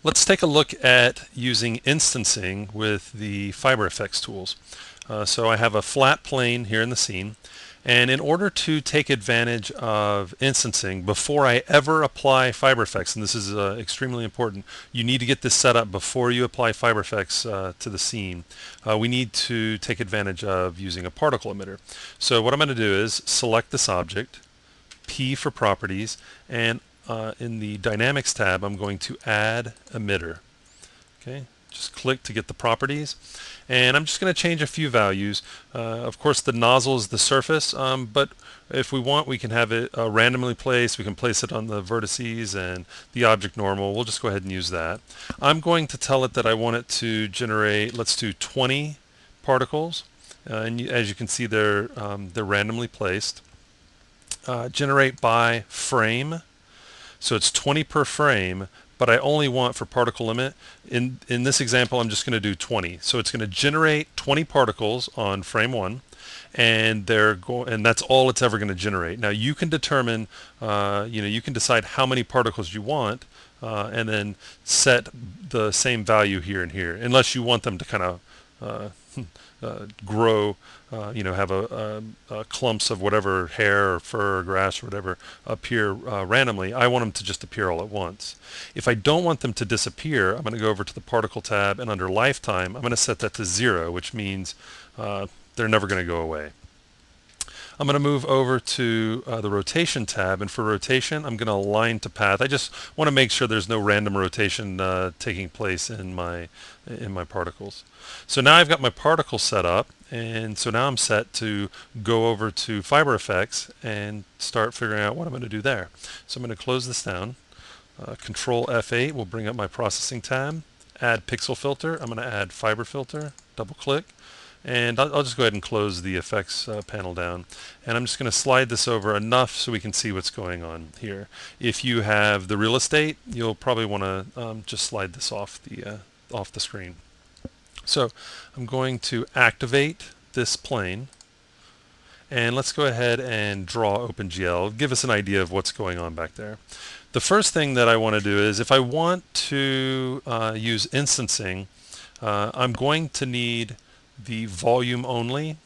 Let's take a look at using instancing with the FiberFX tools. So I have a flat plane here in the scene, and in order to take advantage of instancing before I ever apply FiberFX, and this is extremely important, you need to get this set up before you apply FiberFX to the scene. We need to take advantage of using a particle emitter. So what I'm going to do is select this object, P for properties, and in the Dynamics tab, I'm going to add emitter. Okay, just click to get the properties, and I'm just going to change a few values. Of course, the nozzle is the surface, but if we want, we can have it randomly placed. We can place it on the vertices and the object normal. We'll just go ahead and use that. I'm going to tell it that I want it to generate, let's do 20 particles, and as you can see, they're randomly placed. Generate by frame. So it's 20 per frame, but I only want for particle limit. In this example, I'm just going to do 20. So it's going to generate 20 particles on frame 1, and that's all it's ever going to generate. Now you can determine, you can decide how many particles you want, and then set the same value here and here, unless you want them to kind of grow, have clumps of whatever hair or fur or grass or whatever appear randomly. I want them to just appear all at once. If I don't want them to disappear, I'm going to go over to the particle tab, and under lifetime, I'm going to set that to 0, which means they're never going to go away. I'm going to move over to the rotation tab, and for rotation I'm going to align to path. I just want to make sure there's no random rotation taking place in my particles. So now I've got my particle set up, and so now I'm set to go over to FiberFX and start figuring out what I'm going to do there. So I'm going to close this down. Control F8 will bring up my processing tab. Add pixel filter. I'm going to add fiber filter. Double click. And I'll just go ahead and close the effects panel down, and I'm just going to slide this over enough so we can see what's going on here. If you have the real estate, you'll probably want to just slide this off the screen. So I'm going to activate this plane, and let's go ahead and draw OpenGL. Give us an idea of what's going on back there. The first thing that I want to do is, if I want to use instancing, I'm going to need the volume only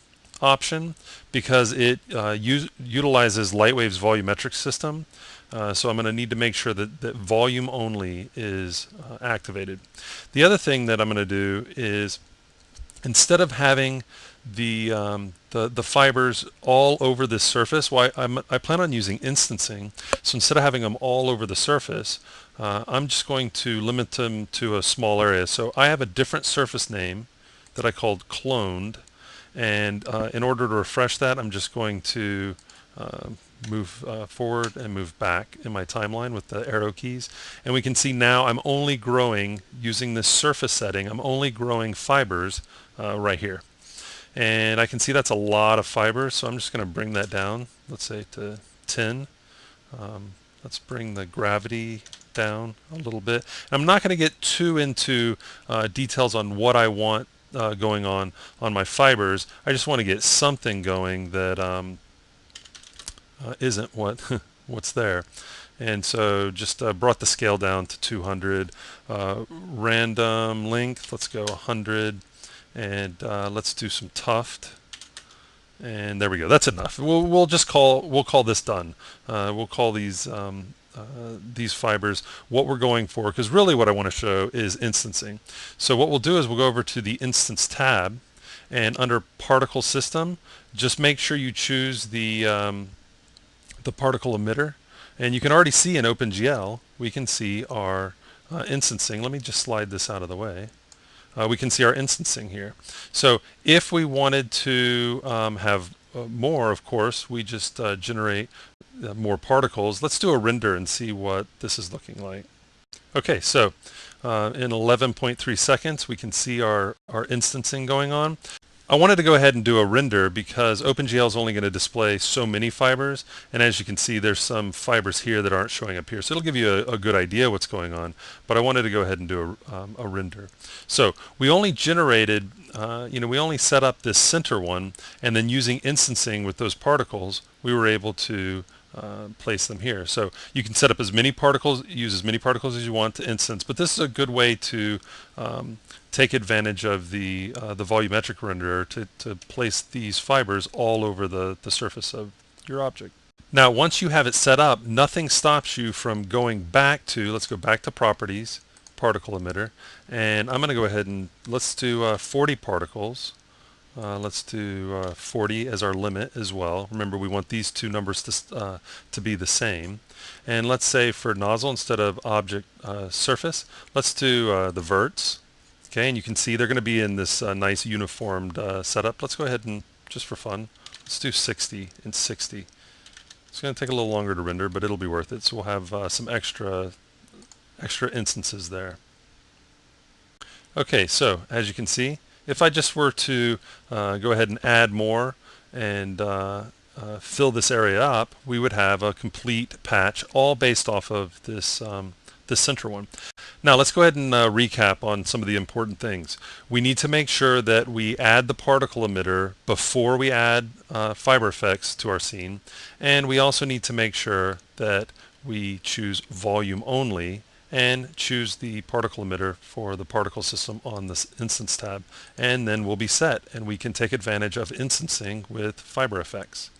option, because it utilizes LightWave's volumetric system. So I'm going to need to make sure that volume only is activated. The other thing that I'm going to do is, instead of having the fibers all over this surface, I plan on using instancing. So instead of having them all over the surface, I'm just going to limit them to a small area. So I have a different surface name that I called cloned, and in order to refresh that, I'm just going to move forward and move back in my timeline with the arrow keys, and we can see now I'm only growing, using this surface setting, I'm only growing fibers right here, and I can see that's a lot of fibers, so I'm just going to bring that down, let's say to 10. Let's bring the gravity down a little bit. I'm not going to get too into details on what I want going on my fibers. I just want to get something going that isn't what's there, and so just brought the scale down to 200. Random length, let's go 100, and let's do some tuft, and there we go. That's enough. We'll call this done. We'll call these fibers what we're going for, because really what I want to show is instancing. So what we'll do is we'll go over to the Instance tab, and under Particle System, just make sure you choose the particle emitter, and you can already see in OpenGL we can see our instancing. Let me just slide this out of the way. We can see our instancing here. So if we wanted to have more, of course, we just generate more particles. Let's do a render and see what this is looking like. Okay, so in 11.3 seconds we can see our instancing going on. I wanted to go ahead and do a render because OpenGL is only going to display so many fibers, and as you can see there's some fibers here that aren't showing up here, so it'll give you a good idea what's going on, but I wanted to go ahead and do a render. So we only generated, we only set up this center one, and then using instancing with those particles we were able to place them here. So you can set up as many particles, use as many particles as you want to instance, but this is a good way to take advantage of the volumetric renderer to place these fibers all over the surface of your object. Now once you have it set up, nothing stops you from going back to, let's go back to properties, particle emitter, and I'm going to go ahead and let's do 40 particles. Let's do 40 as our limit as well. Remember, we want these two numbers to be the same. And let's say for nozzle, instead of object surface, let's do the verts. Okay, and you can see they're going to be in this nice uniformed setup. Let's go ahead and, just for fun, let's do 60 and 60. It's going to take a little longer to render, but it'll be worth it. So we'll have some extra instances there. Okay, so as you can see, if I just were to go ahead and add more and fill this area up, we would have a complete patch all based off of this center one. Now let's go ahead and recap on some of the important things. We need to make sure that we add the particle emitter before we add FiberFX to our scene, and we also need to make sure that we choose volume only and choose the particle emitter for the particle system on this instance tab, and then we'll be set and we can take advantage of instancing with FiberFX.